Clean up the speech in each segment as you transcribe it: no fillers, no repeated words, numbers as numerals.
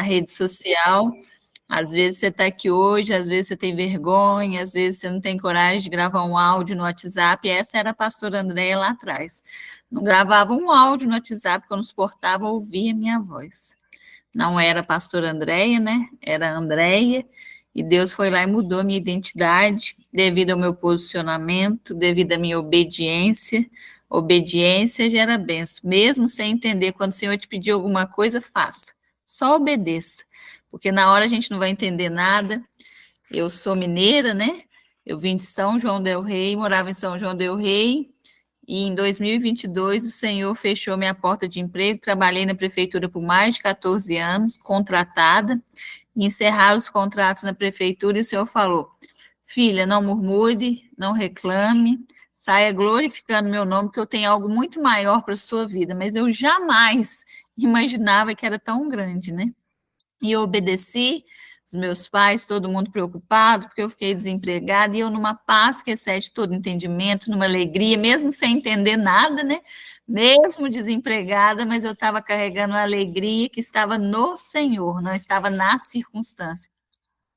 A rede social, às vezes você está aqui hoje, às vezes você tem vergonha, às vezes você não tem coragem de gravar um áudio no WhatsApp. Essa era a pastora Andréia lá atrás. Não gravava um áudio no WhatsApp, porque eu não suportava ouvir a minha voz. Não era a pastora Andréia, né? Era a Andréia. E Deus foi lá e mudou a minha identidade devido ao meu posicionamento, devido à minha obediência. Obediência gera bênção. Mesmo sem entender, quando o Senhor te pedir alguma coisa, faça. Só obedeça. Porque na hora a gente não vai entender nada. Eu sou mineira, né? Eu vim de São João del Rei, morava em São João del Rei. E em 2022 o Senhor fechou minha porta de emprego. Trabalhei na prefeitura por mais de 14 anos, contratada. Encerraram os contratos na prefeitura e o Senhor falou: filha, não murmure, não reclame, saia glorificando meu nome, porque eu tenho algo muito maior para a sua vida. Mas eu jamais imaginava que era tão grande, né? E eu obedeci, os meus pais, todo mundo preocupado, porque eu fiquei desempregada, e eu numa paz que excede todo entendimento, numa alegria, mesmo sem entender nada, né? Mesmo desempregada, mas eu estava carregando a alegria que estava no Senhor, não estava na circunstância.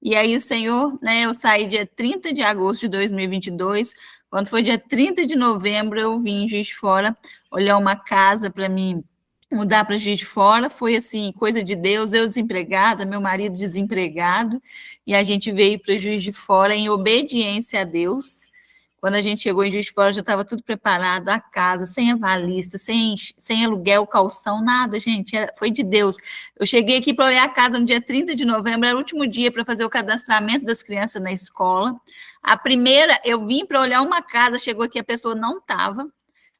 E aí o Senhor, né, eu saí dia 30 de agosto de 2022, quando foi dia 30 de novembro, eu vim em Juiz de Fora olhar uma casa para mim mudar para Juiz de Fora. Foi assim, coisa de Deus, eu desempregada, meu marido desempregado, e a gente veio para Juiz de Fora em obediência a Deus. Quando a gente chegou em Juiz de Fora, já estava tudo preparado, a casa, sem avalista, sem aluguel, calção, nada, gente, foi de Deus. Eu cheguei aqui para olhar a casa no dia 30 de novembro, era o último dia para fazer o cadastramento das crianças na escola. A primeira, eu vim para olhar uma casa, chegou aqui, a pessoa não estava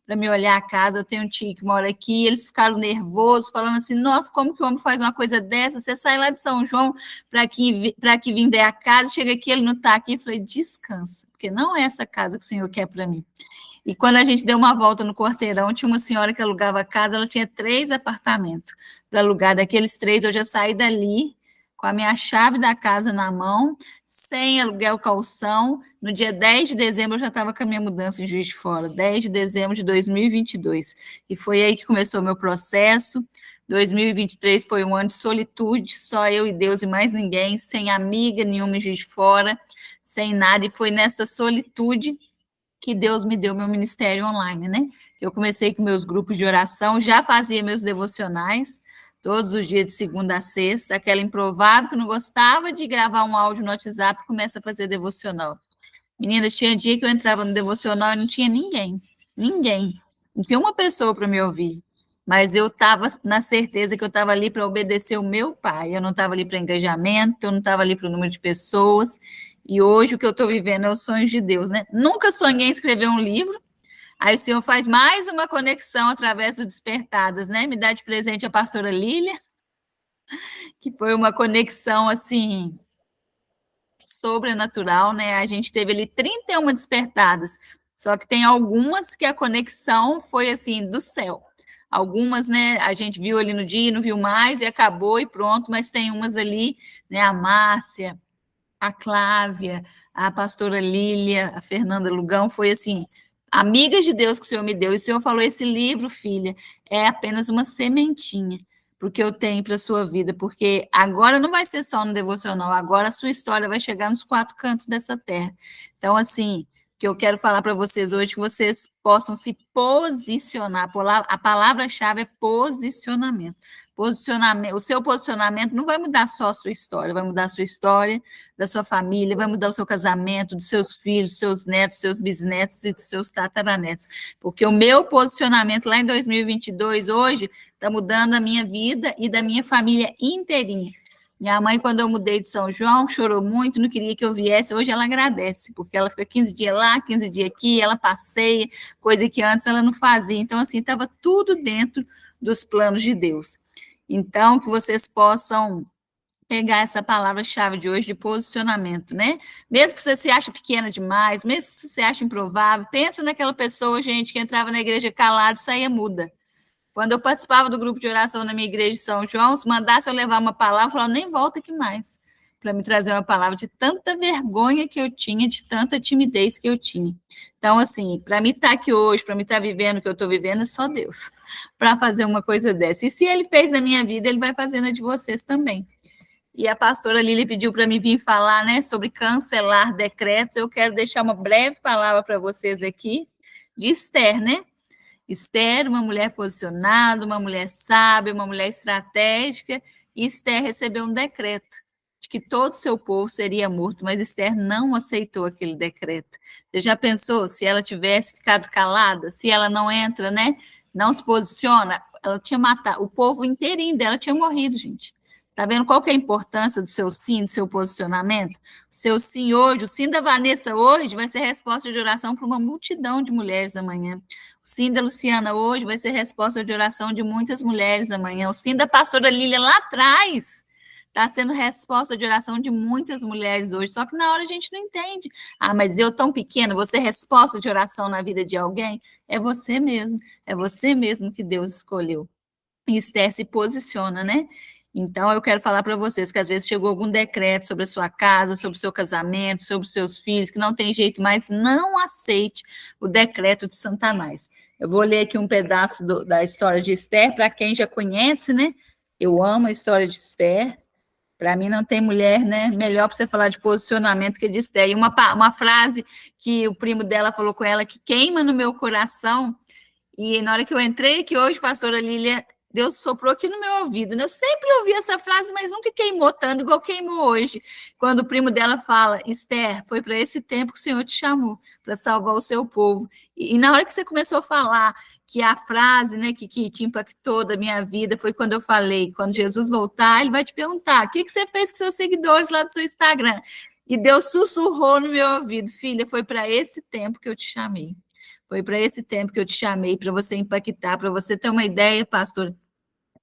para me olhar a casa. Eu tenho um tio que mora aqui, eles ficaram nervosos, falando assim: nossa, como que o homem faz uma coisa dessa? Você sai lá de São João para aqui vir ver a casa, chega aqui, ele não está aqui. Eu falei: descansa, porque não é essa casa que o Senhor quer para mim. E quando a gente deu uma volta no quarteirão, tinha uma senhora que alugava a casa, ela tinha 3 apartamentos para alugar. Daqueles 3, eu já saí dali com a minha chave da casa na mão, sem aluguel calção. No dia 10 de dezembro, eu já estava com a minha mudança em Juiz de Fora, 10 de dezembro de 2022. E foi aí que começou o meu processo. 2023 foi um ano de solitude, só eu e Deus e mais ninguém, sem amiga nenhuma em Juiz de Fora, sem nada. E foi nessa solitude que Deus me deu meu ministério online, né? Eu comecei com meus grupos de oração, já fazia meus devocionais, todos os dias de segunda a sexta, aquela improvável que não gostava de gravar um áudio no WhatsApp, começa a fazer devocional. Meninas, tinha dia que eu entrava no devocional e não tinha ninguém. Não tinha uma pessoa para me ouvir. Mas eu estava na certeza que eu estava ali para obedecer o meu pai. Eu não estava ali para engajamento, eu não estava ali para o número de pessoas. E hoje o que eu estou vivendo é os sonhos de Deus, né? Nunca sonhei em escrever um livro. Aí o Senhor faz mais uma conexão através do Despertadas, né? Me dá de presente a pastora Lília, que foi uma conexão, assim, sobrenatural, né? A gente teve ali 31 despertadas, só que tem algumas que a conexão foi, assim, do céu. Algumas, né, a gente viu ali no dia, não viu mais e acabou e pronto, mas tem umas ali, né, a Márcia, a Clávia, a pastora Lília, a Fernanda Lugão, foi assim, amigas de Deus que o Senhor me deu. E o Senhor falou: esse livro, filha, é apenas uma sementinha porque eu tenho para a sua vida, porque agora não vai ser só no devocional, agora a sua história vai chegar nos 4 cantos dessa terra. Então, assim, o que eu quero falar para vocês hoje, que vocês possam se posicionar. A palavra-chave é posicionamento. Posicionamento. O seu posicionamento não vai mudar só a sua história, vai mudar a sua história, da sua família, vai mudar o seu casamento, dos seus filhos, seus netos, seus bisnetos e dos seus tataranetos. Porque o meu posicionamento lá em 2022, hoje, está mudando a minha vida e da minha família inteirinha. Minha mãe, quando eu mudei de São João, chorou muito, não queria que eu viesse. Hoje ela agradece, porque ela fica 15 dias lá, 15 dias aqui, ela passeia, coisa que antes ela não fazia. Então, assim, estava tudo dentro dos planos de Deus. Então, que vocês possam pegar essa palavra-chave de hoje de posicionamento, né? Mesmo que você se ache pequena demais, mesmo que você se ache improvável, pensa naquela pessoa, gente, que entrava na igreja calada e saía muda. Quando eu participava do grupo de oração na minha igreja de São João, se mandasse eu levar uma palavra, eu falava: nem volta aqui mais. para me trazer uma palavra de tanta vergonha que eu tinha, de tanta timidez que eu tinha. Então, assim, para mim estar aqui hoje, para mim estar vivendo o que eu estou vivendo, é só Deus para fazer uma coisa dessa. E se Ele fez na minha vida, Ele vai fazer na de vocês também. E a pastora Lília pediu para mim vir falar, né, sobre cancelar decretos. Eu quero deixar uma breve palavra para vocês aqui de Esther, né? Esther, uma mulher posicionada, uma mulher sábia, uma mulher estratégica, e Esther recebeu um decreto de que todo o seu povo seria morto, mas Esther não aceitou aquele decreto. Você já pensou se ela tivesse ficado calada, se ela não entra, né? Não se posiciona, ela tinha matado, o povo inteirinho dela tinha morrido, gente. Tá vendo qual que é a importância do seu sim, do seu posicionamento? O seu sim hoje, o sim da Vanessa hoje vai ser resposta de oração para uma multidão de mulheres amanhã. O sim da Luciana hoje vai ser resposta de oração de muitas mulheres amanhã. O sim da pastora Lília lá atrás está sendo resposta de oração de muitas mulheres hoje. Só que na hora a gente não entende. Ah, mas eu tão pequena, você resposta de oração na vida de alguém? É você mesmo. É você mesmo que Deus escolheu. E Esther se posiciona, né? Então, eu quero falar para vocês que às vezes chegou algum decreto sobre a sua casa, sobre o seu casamento, sobre os seus filhos, que não tem jeito mais, não aceite o decreto de Satanás. Eu vou ler aqui um pedaço da história de Esther, para quem já conhece, né? Eu amo a história de Esther. Para mim, não tem mulher, né? Melhor para você falar de posicionamento que de Esther. E uma frase que o primo dela falou com ela, que queima no meu coração, e na hora que eu entrei aqui hoje, pastora Lília, Deus soprou aqui no meu ouvido, né? Eu sempre ouvi essa frase, mas nunca queimou tanto igual queimou hoje. Quando o primo dela fala, Esther, foi para esse tempo que o Senhor te chamou, para salvar o seu povo. E na hora que você começou a falar que a frase, né, que te impactou da minha vida foi quando eu falei, quando Jesus voltar, ele vai te perguntar, o que você fez com seus seguidores lá do seu Instagram? E Deus sussurrou no meu ouvido, filha, foi para esse tempo que eu te chamei. Foi para esse tempo que eu te chamei, para você impactar, para você ter uma ideia, pastor.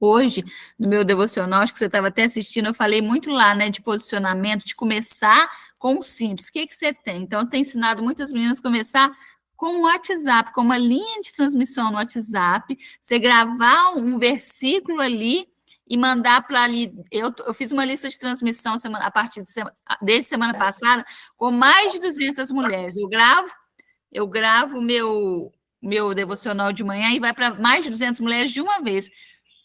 Hoje, no meu devocional, acho que você estava até assistindo, eu falei muito lá, né, de posicionamento, de começar com o simples. O que você tem? Então, eu tenho ensinado muitas meninas a começar com o WhatsApp, com uma linha de transmissão no WhatsApp, você gravar um versículo ali e mandar para ali. Eu fiz uma lista de transmissão a partir desde semana passada com mais de 200 mulheres. Eu gravo o meu devocional de manhã e vai para mais de 200 mulheres de uma vez.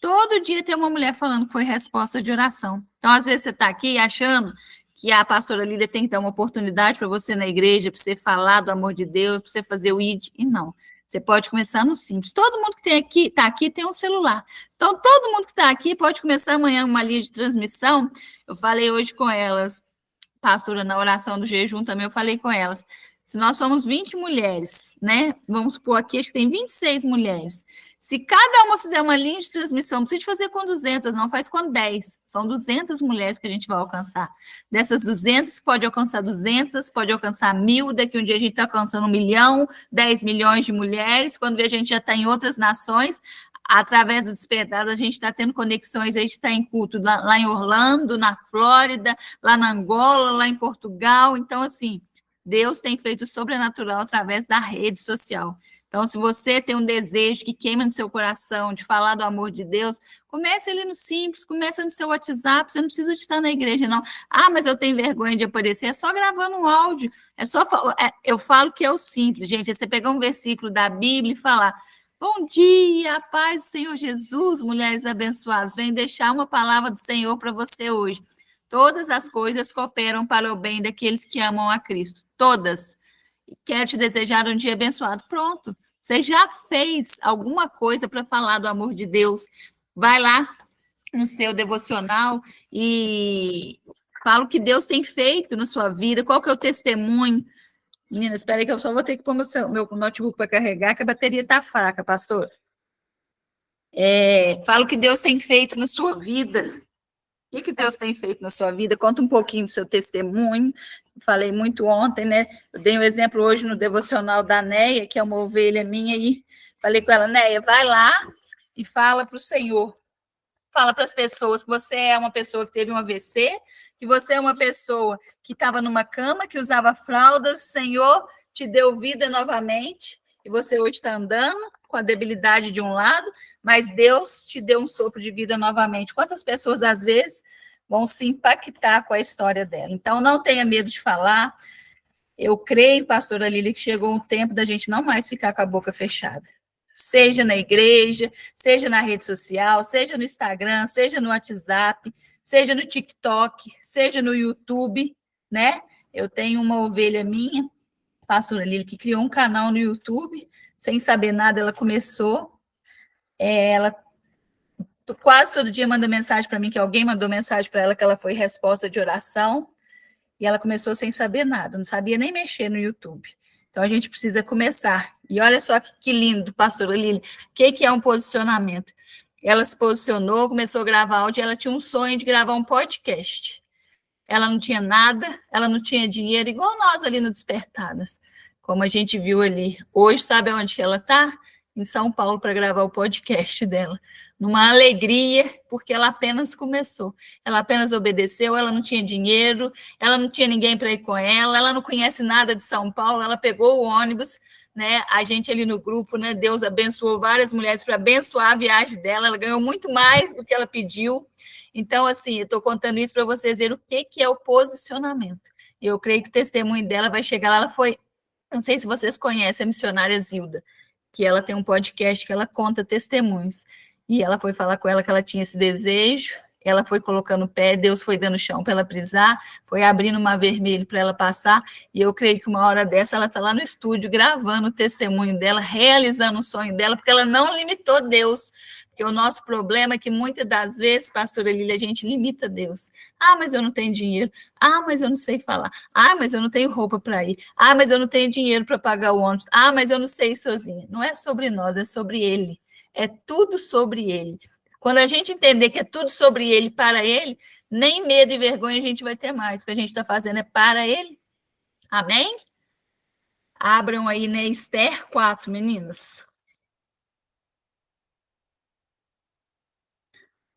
Todo dia tem uma mulher falando que foi resposta de oração. Então, às vezes, você está aqui achando que a pastora Lília tem que dar uma oportunidade para você na igreja, para você falar do amor de Deus, para você fazer o ID. E não. Você pode começar no simples. Todo mundo que está aqui tem um celular. Então, todo mundo que está aqui pode começar amanhã uma linha de transmissão. Eu falei hoje com elas, pastora, na oração do jejum também, eu falei com elas. Se nós somos 20 mulheres, né? Vamos supor aqui, acho que tem 26 mulheres. Se cada uma fizer uma linha de transmissão, não precisa de fazer com 200, não, faz com 10. São 200 mulheres que a gente vai alcançar. Dessas 200, pode alcançar 200, pode alcançar 1.000, daqui um dia a gente está alcançando 1 milhão, 10 milhões de mulheres, quando a gente já está em outras nações, através do Despertar, a gente está tendo conexões, a gente está em culto lá em Orlando, na Flórida, lá na Angola, lá em Portugal. Então, assim, Deus tem feito o sobrenatural através da rede social. Então, se você tem um desejo que queima no seu coração de falar do amor de Deus, comece ali no simples, comece no seu WhatsApp, você não precisa de estar na igreja, não. Ah, mas eu tenho vergonha de aparecer, é só gravando um áudio, eu falo que é o simples, gente, é você pegar um versículo da Bíblia e falar, bom dia, paz do Senhor Jesus, mulheres abençoadas, venho deixar uma palavra do Senhor para você hoje. Todas as coisas cooperam para o bem daqueles que amam a Cristo, todas. Quero te desejar um dia abençoado. Pronto. Você já fez alguma coisa para falar do amor de Deus? Vai lá no seu devocional e fala o que Deus tem feito na sua vida, qual que é o testemunho. Menina, espera aí que eu só vou ter que pôr meu notebook para carregar, que a bateria está fraca, pastor. Fala o que Deus tem feito na sua vida. O que Deus tem feito na sua vida? Conta um pouquinho do seu testemunho. Falei muito ontem, né? Eu dei um exemplo hoje no devocional da Neia, que é uma ovelha minha, e falei com ela, Neia, vai lá e fala para o Senhor. Fala para as pessoas que você é uma pessoa que teve um AVC, que você é uma pessoa que estava numa cama, que usava fraldas, o Senhor te deu vida novamente, e você hoje está andando com a debilidade de um lado, mas Deus te deu um sopro de vida novamente. Quantas pessoas, às vezes, vão se impactar com a história dela. Então, não tenha medo de falar. Eu creio, pastora Lília, que chegou um tempo da gente não mais ficar com a boca fechada. Seja na igreja, seja na rede social, seja no Instagram, seja no WhatsApp, seja no TikTok, seja no YouTube, né? Eu tenho uma ovelha minha, pastora Lília, que criou um canal no YouTube, sem saber nada, ela começou, ela quase todo dia manda mensagem para mim, que alguém mandou mensagem para ela, que ela foi resposta de oração, e ela começou sem saber nada, não sabia nem mexer no YouTube. Então, a gente precisa começar. E olha só que lindo, pastora Lília, o que é um posicionamento? Ela se posicionou, começou a gravar áudio, e ela tinha um sonho de gravar um podcast. Ela não tinha nada, ela não tinha dinheiro, igual nós ali no Despertadas, como a gente viu ali. Hoje, sabe onde que ela está? Em São Paulo, para gravar o podcast dela. Numa alegria, porque ela apenas começou. Ela apenas obedeceu, ela não tinha dinheiro, ela não tinha ninguém para ir com ela não conhece nada de São Paulo, ela pegou o ônibus, né? A gente ali no grupo, né? Deus abençoou várias mulheres para abençoar a viagem dela, ela ganhou muito mais do que ela pediu. Então, assim, eu estou contando isso para vocês verem o que é o posicionamento. Eu creio que o testemunho dela vai chegar lá. Ela foi, não sei se vocês conhecem a missionária Zilda, que ela tem um podcast que ela conta testemunhos. E ela foi falar com ela que ela tinha esse desejo, ela foi colocando o pé, Deus foi dando chão para ela pisar, foi abrindo uma vermelho para ela passar, e eu creio que uma hora dessa ela está lá no estúdio gravando o testemunho dela, realizando o sonho dela, porque ela não limitou Deus. Porque o nosso problema é que muitas das vezes, pastora Lília, a gente limita Deus. Ah, mas eu não tenho dinheiro. Ah, mas eu não sei falar. Ah, mas eu não tenho roupa para ir. Ah, mas eu não tenho dinheiro para pagar o ônibus. Ah, mas eu não sei ir sozinha. Não é sobre nós, é sobre Ele. É tudo sobre Ele. Quando a gente entender que é tudo sobre Ele, para Ele, nem medo e vergonha a gente vai ter mais. O que a gente está fazendo é para Ele. Amém? Abram aí, né? Esther 4, meninos.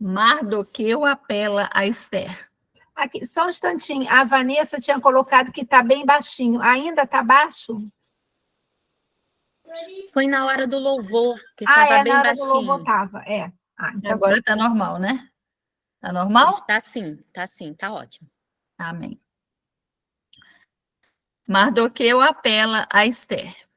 Mardoqueu apela a Esther. Aqui, só um instantinho. A Vanessa tinha colocado que está bem baixinho. Ainda está baixo? Foi na hora do louvor, que estava bem na hora baixinho. do louvor estava, Então agora está normal, né? Está normal? Está sim, está ótimo. Amém. Mardoqueu apela a Esther.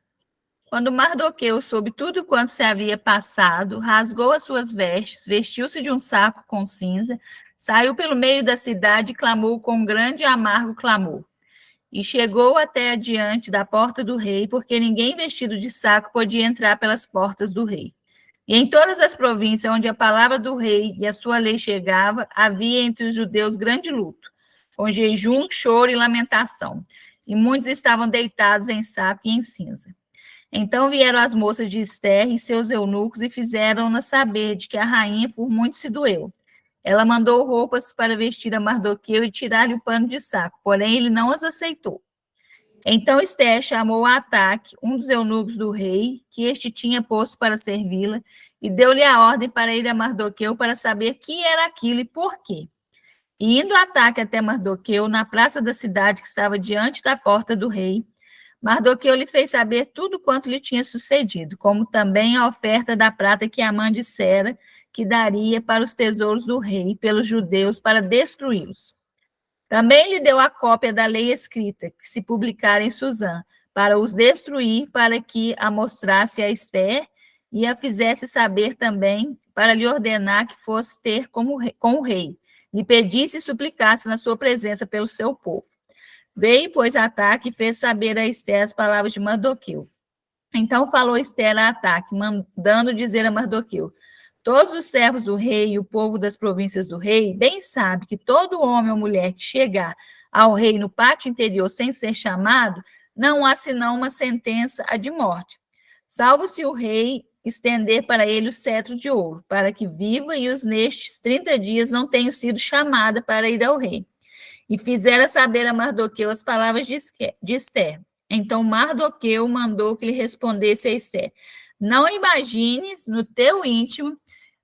Quando Mardoqueu soube tudo quanto se havia passado, rasgou as suas vestes, vestiu-se de um saco com cinza, saiu pelo meio da cidade e clamou com um grande e amargo clamor. E chegou até adiante da porta do rei, porque ninguém vestido de saco podia entrar pelas portas do rei. E em todas as províncias onde a palavra do rei e a sua lei chegava, havia entre os judeus grande luto, com jejum, choro e lamentação. E muitos estavam deitados em saco e em cinza. Então vieram as moças de Esther e seus eunucos e fizeram-na saber de que a rainha por muito se doeu. Ela mandou roupas para vestir a Mardoqueu e tirar-lhe o pano de saco, porém ele não as aceitou. Então Esther chamou a Ataque, um dos eunucos do rei, que este tinha posto para servi-la, e deu-lhe a ordem para ir a Mardoqueu para saber que era aquilo e por quê. E indo Ataque até Mardoqueu, na praça da cidade que estava diante da porta do rei, Mardoqueu lhe fez saber tudo quanto lhe tinha sucedido, como também a oferta da prata que Amã dissera que daria para os tesouros do rei, pelos judeus, para destruí-los. Também lhe deu a cópia da lei escrita, que se publicara em Suzã, para os destruir, para que a mostrasse a Esther e a fizesse saber também, para lhe ordenar que fosse ter com o rei, lhe pedisse e suplicasse na sua presença pelo seu povo. Veio, pois, Ataque e fez saber a Esther as palavras de Mardoqueu. Então falou Esther a Ataque, mandando dizer a Mardoqueu: todos os servos do rei e o povo das províncias do rei bem sabe que todo homem ou mulher que chegar ao rei no pátio interior sem ser chamado, não há senão uma sentença a de morte. Salvo se o rei estender para ele o cetro de ouro, para que viva e os nestes 30 dias não tenham sido chamada para ir ao rei. E fizera saber a Mardoqueu as palavras de Esther. Então Mardoqueu mandou que lhe respondesse a Esther: não imagines no teu íntimo,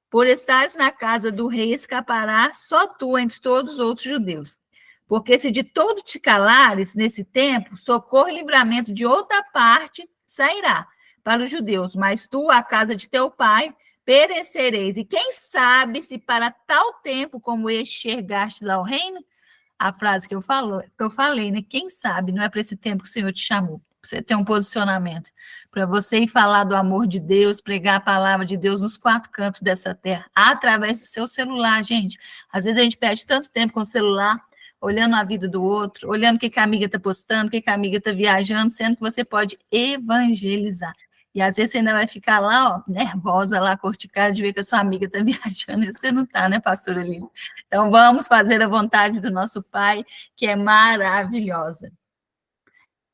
por estares na casa do rei, escaparás só tu entre todos os outros judeus. Porque se de todo te calares nesse tempo, socorro e livramento de outra parte sairá para os judeus, mas tu, a casa de teu pai, perecereis. E quem sabe se para tal tempo como este chegastes ao reino? A frase que eu falei, né? Quem sabe, não é para esse tempo que o Senhor te chamou, para você ter um posicionamento, para você ir falar do amor de Deus, pregar a palavra de Deus nos 4 cantos dessa terra, através do seu celular, gente. Às vezes a gente perde tanto tempo com o celular, olhando a vida do outro, olhando o que a amiga está postando, o que a amiga está viajando, sendo que você pode evangelizar. E às vezes você ainda vai ficar lá, ó, nervosa, lá, corticada, de ver que a sua amiga está viajando e você não está, né, pastora Lívia? Então, vamos fazer a vontade do nosso Pai, que é maravilhosa.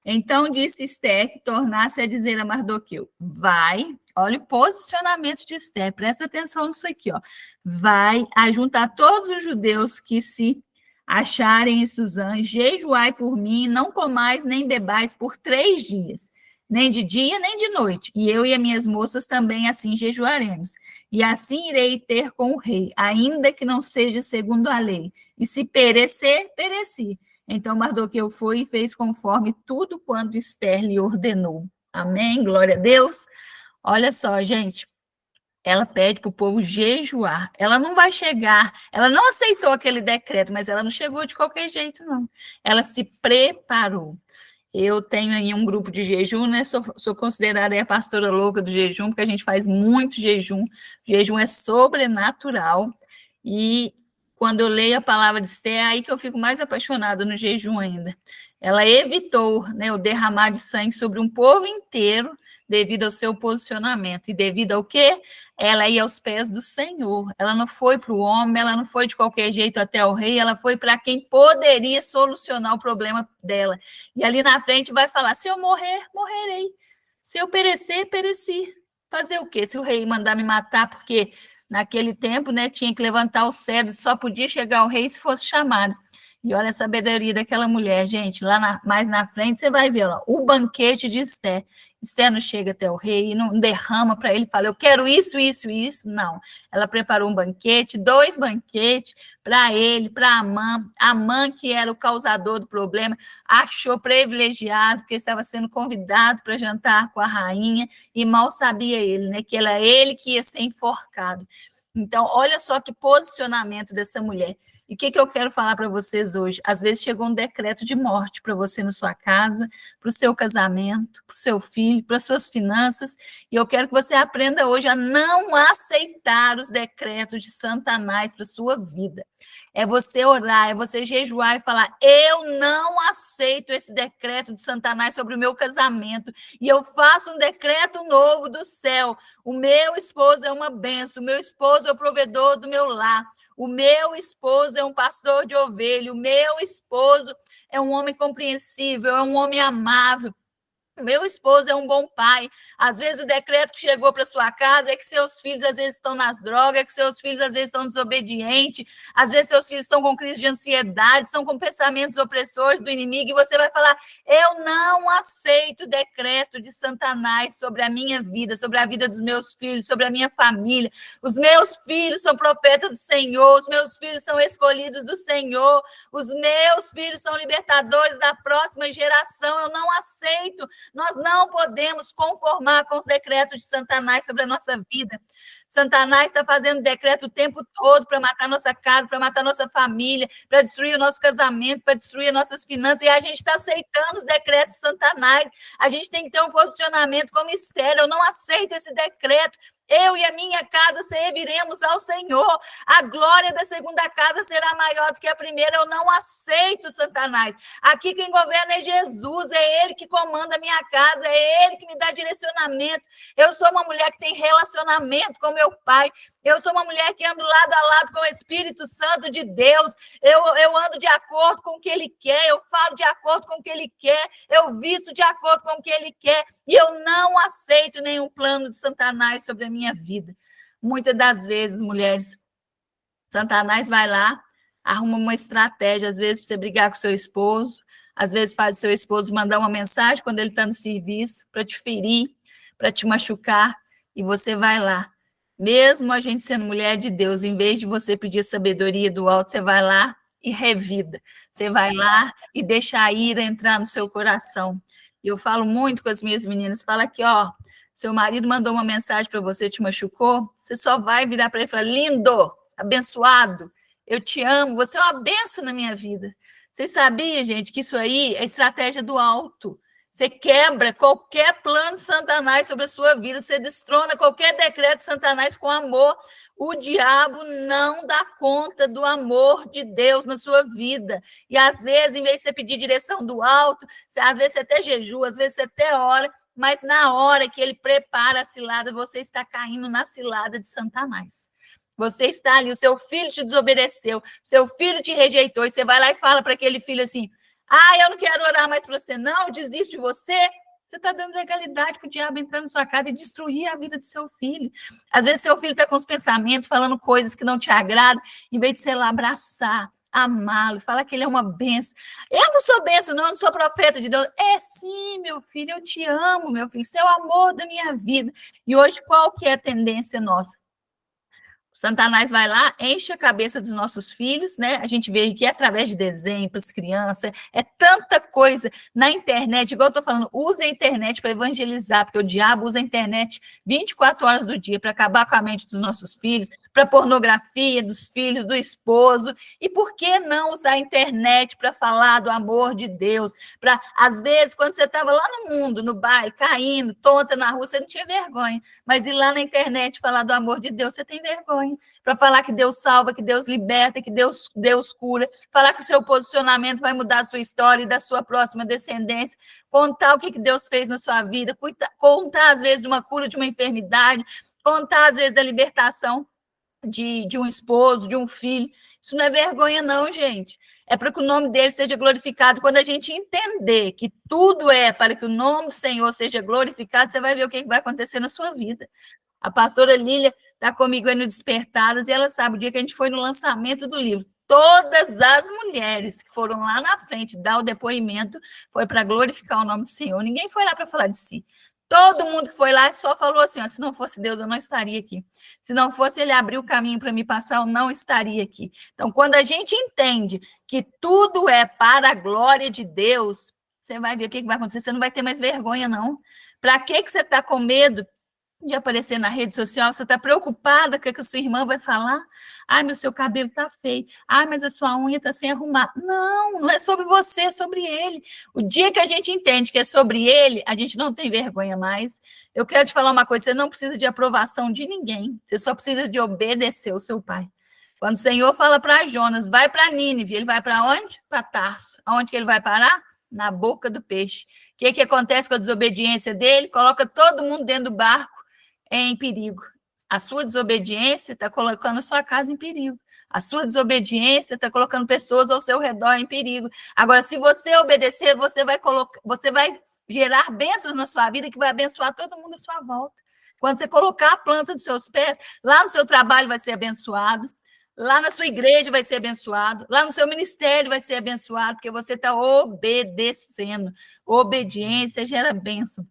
Então, disse Esther, que tornasse a dizer a Mardoqueu, vai, olha o posicionamento de Esther, presta atenção nisso aqui, ó, vai ajuntar todos os judeus que se acharem em Suzã, jejuai por mim, não comais nem bebais por 3 dias, nem de dia, nem de noite. E eu e as minhas moças também assim jejuaremos. E assim irei ter com o rei, ainda que não seja segundo a lei. E se perecer, pereci. Então Mardoqueu foi e fez conforme tudo quanto Esther lhe ordenou. Amém? Glória a Deus. Olha só, gente. Ela pede para o povo jejuar. Ela não vai chegar, ela não aceitou aquele decreto, mas ela não chegou de qualquer jeito, não. Ela se preparou. Eu tenho aí um grupo de jejum, né? Sou considerada a pastora louca do jejum, porque a gente faz muito jejum. O jejum é sobrenatural. E quando eu leio a palavra de Esther, é aí que eu fico mais apaixonada no jejum ainda. Ela evitou, né, o derramar de sangue sobre um povo inteiro devido ao seu posicionamento. E devido ao quê? Ela ia aos pés do Senhor. Ela não foi para o homem, ela não foi de qualquer jeito até o rei, ela foi para quem poderia solucionar o problema dela. E ali na frente vai falar, se eu morrer, morrerei. Se eu perecer, pereci. Fazer o quê? Se o rei mandar me matar, porque naquele tempo, né, tinha que levantar o cedro, só podia chegar o rei se fosse chamado. E olha a sabedoria daquela mulher, gente, lá mais na frente você vai ver, ó, o banquete de Esther. Esther não chega até o rei e não derrama para ele, fala, eu quero isso, isso, isso. Não, ela preparou um banquete, 2 banquetes para ele, para Amã. Amã, que era o causador do problema, achou privilegiado, porque estava sendo convidado para jantar com a rainha, e mal sabia ele, né, que era ele que ia ser enforcado. Então, olha só que posicionamento dessa mulher. E o que eu quero falar para vocês hoje? Às vezes chegou um decreto de morte para você na sua casa, para o seu casamento, para o seu filho, para as suas finanças, e eu quero que você aprenda hoje a não aceitar os decretos de Satanás para a sua vida. É você orar, é você jejuar e falar, eu não aceito esse decreto de Satanás sobre o meu casamento, e eu faço um decreto novo do céu. O meu esposo é uma bênção, o meu esposo é o provedor do meu lar. O meu esposo é um pastor de ovelha, o meu esposo é um homem compreensível, é um homem amável. Meu esposo é um bom pai. Às vezes o decreto que chegou para sua casa é que seus filhos às vezes estão nas drogas, que seus filhos às vezes estão desobedientes, às vezes seus filhos estão com crise de ansiedade, estão com pensamentos opressores do inimigo, e você vai falar, eu não aceito o decreto de Satanás sobre a minha vida, sobre a vida dos meus filhos, sobre a minha família. Os meus filhos são profetas do Senhor, os meus filhos são escolhidos do Senhor, os meus filhos são libertadores da próxima geração, eu não aceito. Nós não podemos conformar com os decretos de Satanás sobre a nossa vida. Satanás está fazendo decreto o tempo todo para matar nossa casa, para matar nossa família, para destruir o nosso casamento, para destruir nossas finanças, e a gente está aceitando os decretos de Satanás. A gente tem que ter um posicionamento como Esther, eu não aceito esse decreto. Eu e a minha casa serviremos ao Senhor. A glória da segunda casa será maior do que a primeira. Eu não aceito Satanás. Aqui quem governa é Jesus, é Ele que comanda a minha casa, é Ele que me dá direcionamento. Eu sou uma mulher que tem relacionamento com meu pai. Eu sou uma mulher que ando lado a lado com o Espírito Santo de Deus. Eu ando de acordo com o que Ele quer. Eu falo de acordo com o que Ele quer. Eu visto de acordo com o que Ele quer. E eu não aceito nenhum plano de Satanás sobre a minha vida. Muitas das vezes, mulheres, Satanás vai lá, arruma uma estratégia, às vezes, para você brigar com seu esposo, às vezes faz o seu esposo mandar uma mensagem quando ele está no serviço, para te ferir, para te machucar, e você vai lá. Mesmo a gente sendo mulher de Deus, em vez de você pedir sabedoria do alto, você vai lá e revida. Você vai lá e deixa a ira entrar no seu coração. E eu falo muito com as minhas meninas, falo aqui, ó, seu marido mandou uma mensagem para você, te machucou, você só vai virar para ele e falar, lindo, abençoado, eu te amo, você é uma bênção na minha vida. Vocês sabiam, gente, que isso aí é estratégia do alto. Você quebra qualquer plano de Satanás sobre a sua vida, você destrona qualquer decreto de Satanás com amor. O diabo não dá conta do amor de Deus na sua vida. E às vezes, em vez de você pedir direção do alto, às vezes você até jejua, às vezes você até ora, mas na hora que ele prepara a cilada, você está caindo na cilada de Satanás. Você está ali, o seu filho te desobedeceu, seu filho te rejeitou, e você vai lá e fala para aquele filho assim, eu não quero orar mais para você, não, eu desisto de você. Você está dando legalidade para o diabo entrar na sua casa e destruir a vida do seu filho. Às vezes seu filho está com os pensamentos, falando coisas que não te agradam, em vez de você ir lá abraçar, amá-lo, falar que ele é uma bênção. Eu não sou bênção, não sou profeta de Deus. É sim, meu filho, eu te amo, meu filho, você é o amor da minha vida. E hoje, qual que é a tendência nossa? O Satanás vai lá, enche a cabeça dos nossos filhos, né? A gente vê que é através de desenho para as crianças, é tanta coisa na internet, igual eu estou falando, usa a internet para evangelizar, porque o diabo usa a internet 24 horas do dia para acabar com a mente dos nossos filhos, para pornografia dos filhos, do esposo. E por que não usar a internet para falar do amor de Deus? Para, às vezes, quando você estava lá no mundo, no baile, caindo, tonta na rua, você não tinha vergonha, mas ir lá na internet falar do amor de Deus, você tem vergonha. Para falar que Deus salva, que Deus liberta, que Deus cura, falar que o seu posicionamento vai mudar a sua história e da sua próxima descendência, contar o que Deus fez na sua vida, contar às vezes de uma cura de uma enfermidade, contar às vezes da libertação de um esposo, de um filho. Isso não é vergonha não, gente. É para que o nome dele seja glorificado. Quando a gente entender que tudo é para que o nome do Senhor seja glorificado, você vai ver o que vai acontecer na sua vida. A pastora Lília está comigo aí no Despertadas e ela sabe, o dia que a gente foi no lançamento do livro, todas as mulheres que foram lá na frente dar o depoimento foi para glorificar o nome do Senhor. Ninguém foi lá para falar de si. Todo mundo foi lá e só falou assim, se não fosse Deus, eu não estaria aqui. Se não fosse ele abrir o caminho para me passar, eu não estaria aqui. Então, quando a gente entende que tudo é para a glória de Deus, você vai ver o que vai acontecer. Você não vai ter mais vergonha, não. Para que você está com medo de aparecer na rede social? Você está preocupada com o que a sua irmã vai falar? Mas seu cabelo está feio. Mas a sua unha está sem arrumar. Não, não é sobre você, é sobre ele. O dia que a gente entende que é sobre ele, a gente não tem vergonha mais. Eu quero te falar uma coisa, você não precisa de aprovação de ninguém, você só precisa de obedecer o seu pai. Quando o Senhor fala para Jonas, vai para Nínive, ele vai para onde? Para Tarso. Aonde que ele vai parar? Na boca do peixe. O que acontece com a desobediência dele? Coloca todo mundo dentro do barco em perigo. A sua desobediência está colocando a sua casa em perigo. A sua desobediência está colocando pessoas ao seu redor em perigo. Agora, se você obedecer, você vai gerar bênçãos na sua vida que vai abençoar todo mundo à sua volta. Quando você colocar a planta dos seus pés, lá no seu trabalho vai ser abençoado, lá na sua igreja vai ser abençoado, lá no seu ministério vai ser abençoado, porque você está obedecendo. Obediência gera bênção.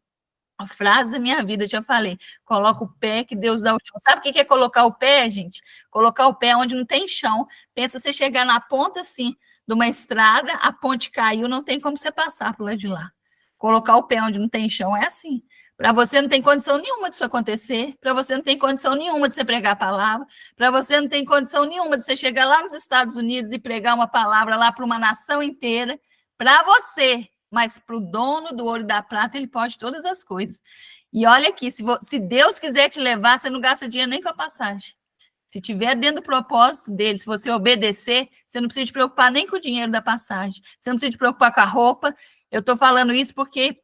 A frase da minha vida, eu já falei, coloca o pé que Deus dá o chão. Sabe o que é colocar o pé, gente? Colocar o pé onde não tem chão. Pensa você chegar na ponta, assim, de uma estrada, a ponte caiu, não tem como você passar por lá de lá. Colocar o pé onde não tem chão é assim. Para você não tem condição nenhuma disso acontecer, para você não tem condição nenhuma de você pregar a palavra, para você não tem condição nenhuma de você chegar lá nos Estados Unidos e pregar uma palavra lá para uma nação inteira, para você. Mas para o dono do ouro e da prata, ele pode todas as coisas. E olha aqui, se Deus quiser te levar, você não gasta dinheiro nem com a passagem. Se tiver dentro do propósito dele, se você obedecer, você não precisa te preocupar nem com o dinheiro da passagem. Você não precisa te preocupar com a roupa. Eu estou falando isso porque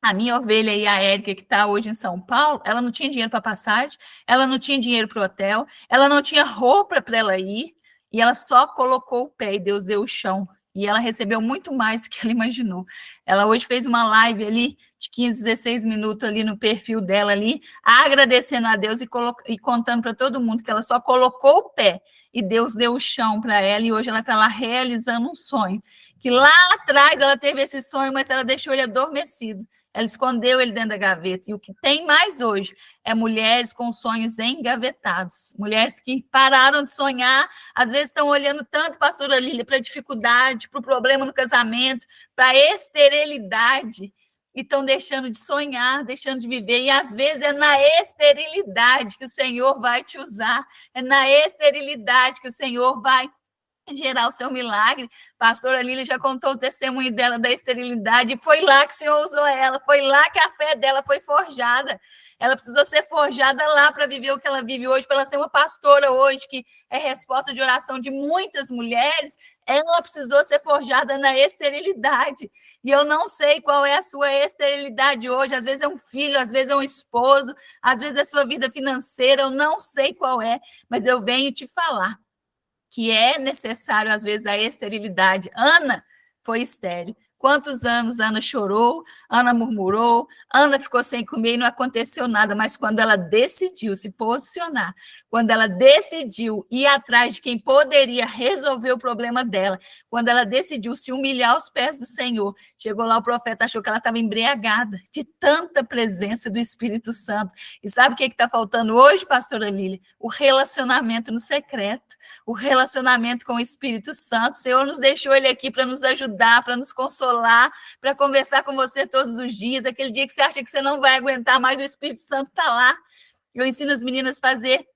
a minha ovelha aí, a Érica, que está hoje em São Paulo, ela não tinha dinheiro para passagem, ela não tinha dinheiro para o hotel, ela não tinha roupa para ela ir, e ela só colocou o pé e Deus deu o chão. E ela recebeu muito mais do que ela imaginou. Ela hoje fez uma live ali de 15, 16 minutos ali no perfil dela ali, agradecendo a Deus e contando para todo mundo que ela só colocou o pé e Deus deu o chão para ela e hoje ela está lá realizando um sonho. Que lá atrás ela teve esse sonho, mas ela deixou ele adormecido. Ela escondeu ele dentro da gaveta. E o que tem mais hoje é mulheres com sonhos engavetados. Mulheres que pararam de sonhar, às vezes estão olhando tanto, pastora Lília, para a dificuldade, para o problema no casamento, para a esterilidade. e estão deixando de sonhar, deixando de viver, e às vezes é na esterilidade que o Senhor vai te usar, é na esterilidade que o Senhor vai gerar o seu milagre. Pastora Lília já contou o testemunho dela da esterilidade, e foi lá que o Senhor usou ela, foi lá que a fé dela foi forjada. Ela precisou ser forjada lá para viver o que ela vive hoje, para ela ser uma pastora hoje, que é resposta de oração de muitas mulheres. Ela precisou ser forjada na esterilidade. E eu não sei qual é a sua esterilidade hoje. Às vezes é um filho, às vezes é um esposo, às vezes é a sua vida financeira, eu não sei qual é, mas eu venho te falar que é necessário, às vezes, a esterilidade. Ana foi estéril. Quantos anos Ana chorou, Ana murmurou, Ana ficou sem comer e não aconteceu nada, mas quando ela decidiu se posicionar, quando ela decidiu ir atrás de quem poderia resolver o problema dela, quando ela decidiu se humilhar aos pés do Senhor, chegou lá o profeta, achou que ela estava embriagada de tanta presença do Espírito Santo. E sabe o que está faltando hoje, pastora Lília? O relacionamento no secreto, o relacionamento com o Espírito Santo. O Senhor nos deixou ele aqui para nos ajudar, para nos consolar, para conversar com você todos os dias. Aquele dia que você acha que você não vai aguentar mais, o Espírito Santo está lá. Eu ensino as meninas a fazer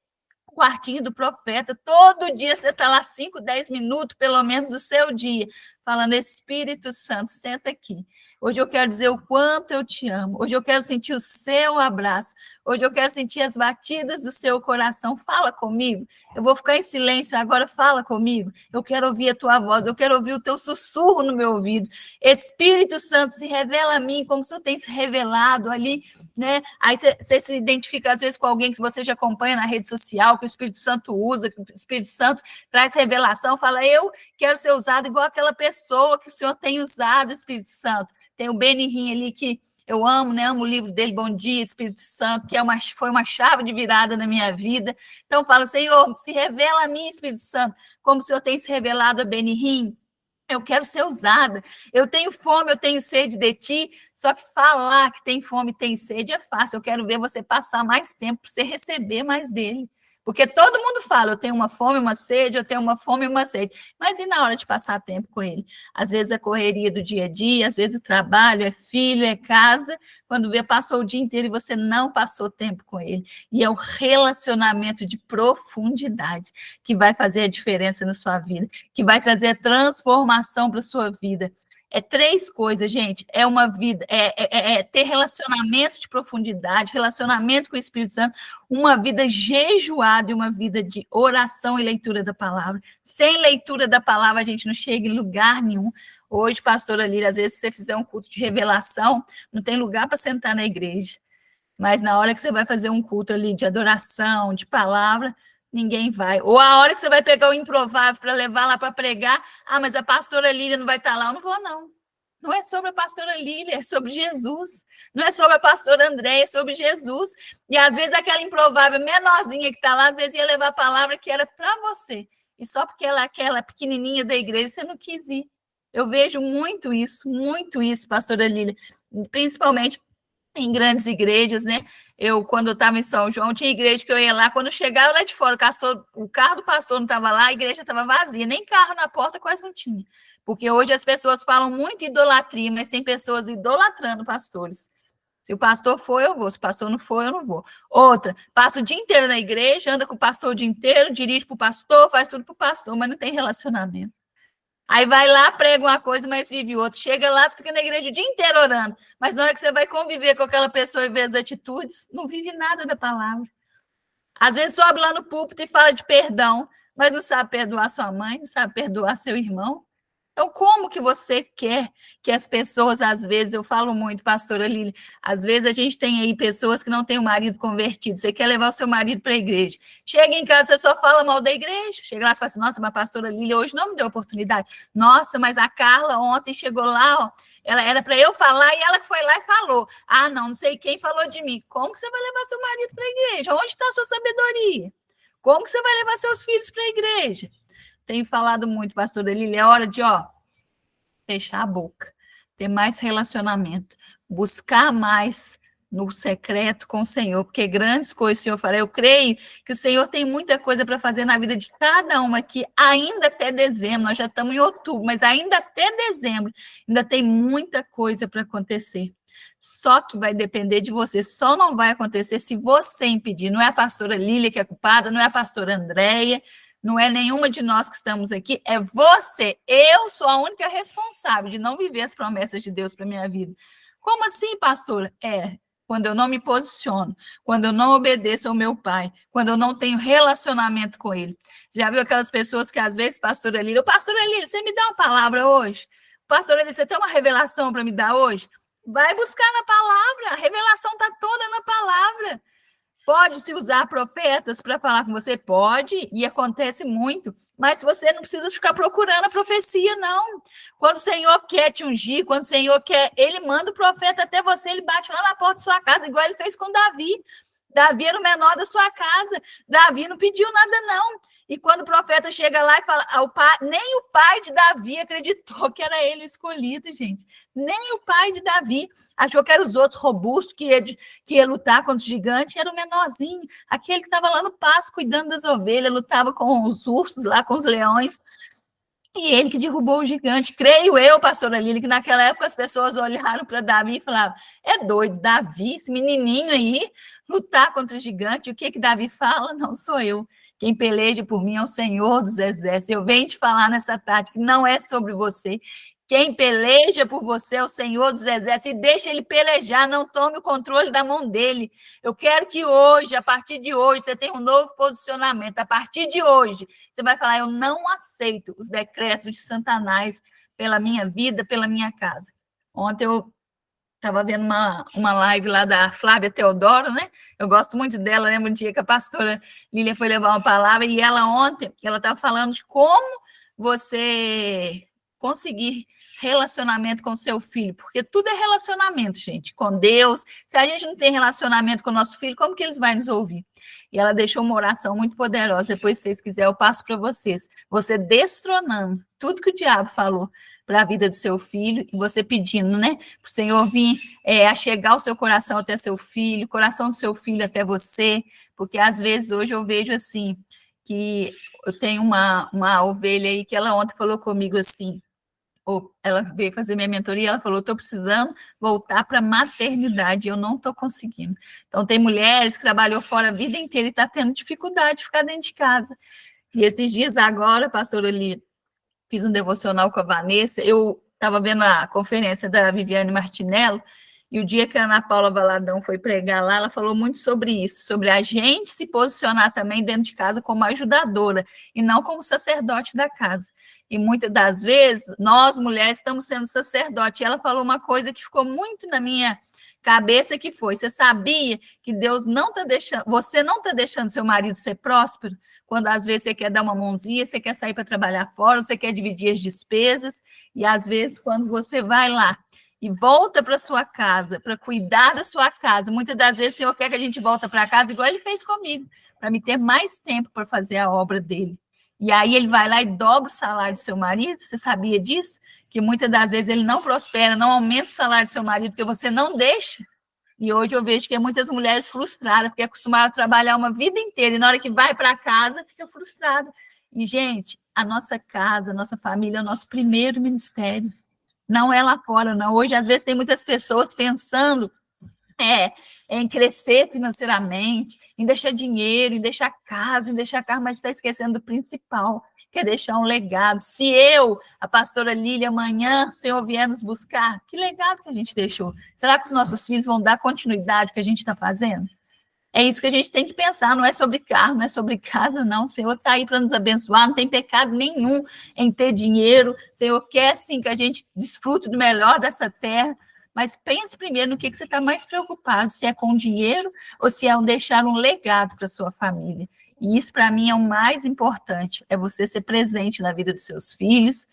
o quartinho do profeta. Todo dia você está lá 5, 10 minutos, pelo menos, do seu dia, falando: Espírito Santo, senta aqui. Hoje eu quero dizer o quanto eu te amo. Hoje eu quero sentir o seu abraço. Hoje eu quero sentir as batidas do seu coração. Fala comigo. Eu vou ficar em silêncio agora, fala comigo. Eu quero ouvir a tua voz, eu quero ouvir o teu sussurro no meu ouvido. Espírito Santo, se revela a mim como o Senhor tem se revelado ali, né? Aí você se identifica às vezes com alguém que você já acompanha na rede social, que o Espírito Santo usa, que o Espírito Santo traz revelação, fala: eu quero ser usado igual aquela pessoa que o Senhor tem usado, Espírito Santo. Tem o Benihim ali que eu amo, né? Amo o livro dele, Bom Dia, Espírito Santo, que foi uma chave de virada na minha vida. Então, fala: Senhor, se revela a mim, Espírito Santo, como o Senhor tem se revelado a Benihim. Eu quero ser usada. Eu tenho fome, eu tenho sede de ti. Só que falar que tem fome e tem sede é fácil. Eu quero ver você passar mais tempo para você receber mais dele. Porque todo mundo fala: eu tenho uma fome, uma sede, eu tenho uma fome e uma sede. Mas e na hora de passar tempo com ele? Às vezes a correria do dia a dia, às vezes o trabalho, é filho, é casa. Quando vê, passou o dia inteiro e você não passou tempo com ele. E é o relacionamento de profundidade que vai fazer a diferença na sua vida, que vai trazer a transformação para a sua vida. É 3 coisas, gente. É uma vida, ter relacionamento de profundidade, relacionamento com o Espírito Santo, uma vida jejuada e uma vida de oração e leitura da palavra. Sem leitura da palavra, a gente não chega em lugar nenhum. Hoje, pastora Lília, às vezes, se você fizer um culto de revelação, não tem lugar para sentar na igreja. Mas na hora que você vai fazer um culto ali de adoração, de palavra, ninguém vai. Ou a hora que você vai pegar o improvável para levar lá para pregar: mas a pastora Lília não vai estar lá. Eu não vou, não. Não é sobre a pastora Lília, é sobre Jesus. Não é sobre a pastora Andréia, é sobre Jesus. E às vezes aquela improvável menorzinha que está lá, às vezes ia levar a palavra que era para você. E só porque ela é aquela pequenininha da igreja, você não quis ir. Eu vejo muito isso, pastora Lília. Principalmente em grandes igrejas, né? Quando eu estava em São João, tinha igreja que eu ia lá, quando eu chegava lá de fora, o carro do pastor não estava lá, a igreja estava vazia, nem carro na porta quase não tinha. Porque hoje as pessoas falam muito idolatria, mas tem pessoas idolatrando pastores. Se o pastor for, eu vou. Se o pastor não for, eu não vou. Outra, passa o dia inteiro na igreja, anda com o pastor o dia inteiro, dirige para o pastor, faz tudo para o pastor, mas não tem relacionamento. Aí vai lá, prega uma coisa, mas vive outra. Chega lá, fica na igreja o dia inteiro orando. Mas na hora que você vai conviver com aquela pessoa e ver as atitudes, não vive nada da palavra. Às vezes sobe lá no púlpito e fala de perdão, mas não sabe perdoar sua mãe, não sabe perdoar seu irmão. Então, como que você quer que as pessoas, às vezes, eu falo muito, pastora Lília, às vezes a gente tem aí pessoas que não têm o marido convertido, você quer levar o seu marido para a igreja. Chega em casa, você só fala mal da igreja. Chega lá e fala assim: nossa, mas a pastora Lília hoje não me deu oportunidade. Nossa, mas a Carla ontem chegou lá, ó, ela era para eu falar e ela que foi lá e falou. Não sei quem falou de mim. Como que você vai levar seu marido para a igreja? Onde está a sua sabedoria? Como que você vai levar seus filhos para a igreja? Tenho falado muito, pastora Lília, é hora de, fechar a boca, ter mais relacionamento, buscar mais no secreto com o Senhor, porque grandes coisas o Senhor fará. Eu creio que o Senhor tem muita coisa para fazer na vida de cada uma aqui, ainda até dezembro. Nós já estamos em outubro, mas ainda até dezembro, ainda tem muita coisa para acontecer. Só que vai depender de você, só não vai acontecer se você impedir. Não é a pastora Lília que é culpada, não é a pastora Andréia, não é nenhuma de nós que estamos aqui, é você. Eu sou a única responsável de não viver as promessas de Deus para minha vida. Como assim, pastora? Quando eu não me posiciono, quando eu não obedeço ao meu pai, quando eu não tenho relacionamento com ele. Já viu aquelas pessoas que às vezes, pastora Lília, você me dá uma palavra hoje? Pastora Lília, você tem uma revelação para me dar hoje? Vai buscar na palavra, a revelação está toda na palavra. Pode-se usar profetas para falar com você? Pode, e acontece muito, mas você não precisa ficar procurando a profecia, não. Quando o Senhor quer te ungir, quando o Senhor quer, ele manda o profeta até você, ele bate lá na porta da sua casa, igual ele fez com Davi. Davi era o menor da sua casa, Davi não pediu nada, não. E quando o profeta chega lá e fala, nem o pai de Davi acreditou que era ele o escolhido, gente. Nem o pai de Davi achou que eram os outros robustos, que ia lutar contra o gigante, era o menorzinho, aquele que estava lá no pasto cuidando das ovelhas, lutava com os ursos lá, com os leões. E ele que derrubou o gigante. Creio eu, pastora Lília, que naquela época as pessoas olharam para Davi e falavam, é doido, Davi, esse menininho aí, lutar contra o gigante. O que Davi fala? Não sou eu. Quem peleja por mim é o Senhor dos Exércitos. Eu venho te falar nessa tarde que não é sobre você. Quem peleja por você é o Senhor dos Exércitos. E deixa ele pelejar, não tome o controle da mão dele. Eu quero que hoje, a partir de hoje, você tenha um novo posicionamento. A partir de hoje, você vai falar, eu não aceito os decretos de Satanás pela minha vida, pela minha casa. Ontem eu estava vendo uma live lá da Flávia Teodoro, né? Eu gosto muito dela, lembro um dia que a pastora Lília foi levar uma palavra, e ela ontem, ela estava falando de como você conseguir relacionamento com seu filho, porque tudo é relacionamento, gente, com Deus. Se a gente não tem relacionamento com o nosso filho, como que eles vão nos ouvir? E ela deixou uma oração muito poderosa, depois, se vocês quiserem, eu passo para vocês. Você destronando tudo que o diabo falou para a vida do seu filho, e você pedindo, né, para o Senhor vir achegar o seu coração até seu filho, o coração do seu filho até você, porque às vezes hoje eu vejo assim, que eu tenho uma ovelha aí que ela ontem falou comigo assim, ela veio fazer minha mentoria, ela falou, estou precisando voltar para a maternidade, eu não estou conseguindo. Então, tem mulheres que trabalhou fora a vida inteira e está tendo dificuldade de ficar dentro de casa. E esses dias agora, pastora Lília, fiz um devocional com a Vanessa, eu estava vendo a conferência da Viviane Martinello, e o dia que a Ana Paula Valadão foi pregar lá, ela falou muito sobre isso, sobre a gente se posicionar também dentro de casa como ajudadora, e não como sacerdote da casa. E muitas das vezes, nós mulheres estamos sendo sacerdote, e ela falou uma coisa que ficou muito na minha cabeça, que foi, você sabia que Deus não está deixando, você não está deixando seu marido ser próspero, quando às vezes você quer dar uma mãozinha, você quer sair para trabalhar fora, você quer dividir as despesas, e às vezes quando você vai lá e volta para sua casa, para cuidar da sua casa, muitas das vezes o Senhor quer que a gente volte para casa, igual ele fez comigo, para me ter mais tempo para fazer a obra dele. E aí ele vai lá e dobra o salário do seu marido, você sabia disso? Que muitas das vezes ele não prospera, não aumenta o salário do seu marido, porque você não deixa. E hoje eu vejo que é muitas mulheres frustradas, porque acostumaram a trabalhar uma vida inteira, e na hora que vai para casa, fica frustrada. E, gente, a nossa casa, a nossa família é o nosso primeiro ministério. Não é lá fora, não. Hoje, às vezes, tem muitas pessoas pensando em crescer financeiramente, em deixar dinheiro, em deixar casa, em deixar carro, mas está esquecendo do principal, que é deixar um legado. Se eu, a pastora Lília, amanhã, o Senhor vier nos buscar, que legado que a gente deixou? Será que os nossos filhos vão dar continuidade ao que a gente está fazendo? É isso que a gente tem que pensar, não é sobre carro, não é sobre casa, não. O Senhor está aí para nos abençoar, não tem pecado nenhum em ter dinheiro. O Senhor quer, sim, que a gente desfrute do melhor dessa terra, mas pense primeiro no que você está mais preocupado, se é com dinheiro ou se é deixar um legado para a sua família. E isso, para mim, é o mais importante, é você ser presente na vida dos seus filhos.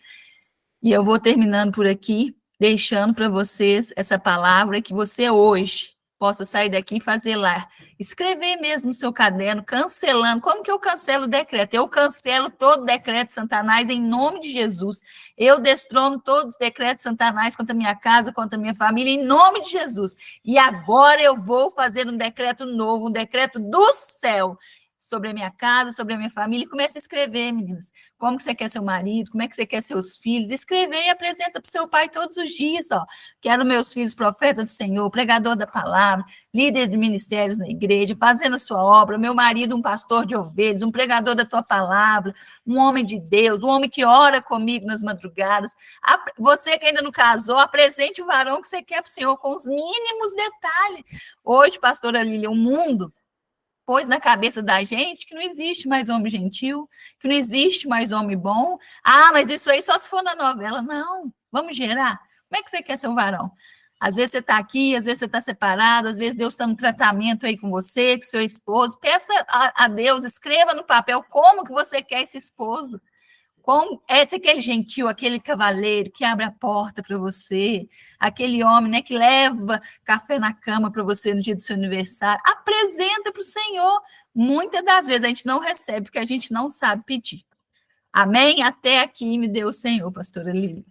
E eu vou terminando por aqui, deixando para vocês essa palavra, que você hoje possa sair daqui e fazer lá, escrever mesmo no seu caderno, cancelando. Como que eu cancelo o decreto? Eu cancelo todo o decreto de Satanás em nome de Jesus. Eu destrono todos os decretos de Satanás contra a minha casa, contra a minha família, em nome de Jesus. E agora eu vou fazer um decreto novo, um decreto do céu. sobre a minha casa, sobre a minha família, e comece a escrever, meninas. Como que você quer seu marido, como é que você quer seus filhos, escrever e apresenta para o seu pai todos os dias, ó. Quero meus filhos profetas do Senhor, pregador da palavra, líder de ministérios na igreja, fazendo a sua obra, meu marido um pastor de ovelhas, um pregador da tua palavra, um homem de Deus, um homem que ora comigo nas madrugadas. Você que ainda não casou, apresente o varão que você quer para o Senhor com os mínimos detalhes. Hoje, pastora Lília, o mundo pôs na cabeça da gente que não existe mais homem gentil, que não existe mais homem bom. Ah, mas isso aí só se for na novela. Não, vamos gerar. Como é que você quer ser um varão? Às vezes você está aqui, às vezes você está separado, às vezes Deus está no tratamento aí com você, com seu esposo. Peça a Deus, escreva no papel como que você quer esse esposo. Como esse aquele gentil, aquele cavaleiro que abre a porta para você, aquele homem, né, que leva café na cama para você no dia do seu aniversário, apresenta para o Senhor. Muitas das vezes a gente não recebe porque a gente não sabe pedir. Amém? Até aqui me deu o Senhor, pastora Lília.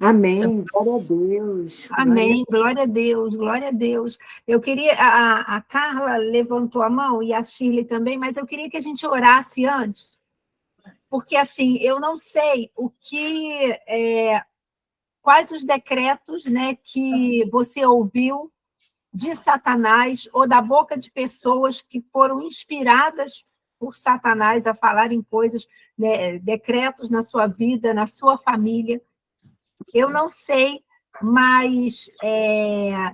Amém, glória a Deus. Amém, glória a Deus, glória a Deus. Eu queria, a Carla levantou a mão e a Shirley também, mas eu queria que a gente orasse antes, porque assim, eu não sei quais os decretos, né, que você ouviu de Satanás ou da boca de pessoas que foram inspiradas por Satanás a falarem coisas, né, decretos na sua vida, na sua família. Eu não sei, mas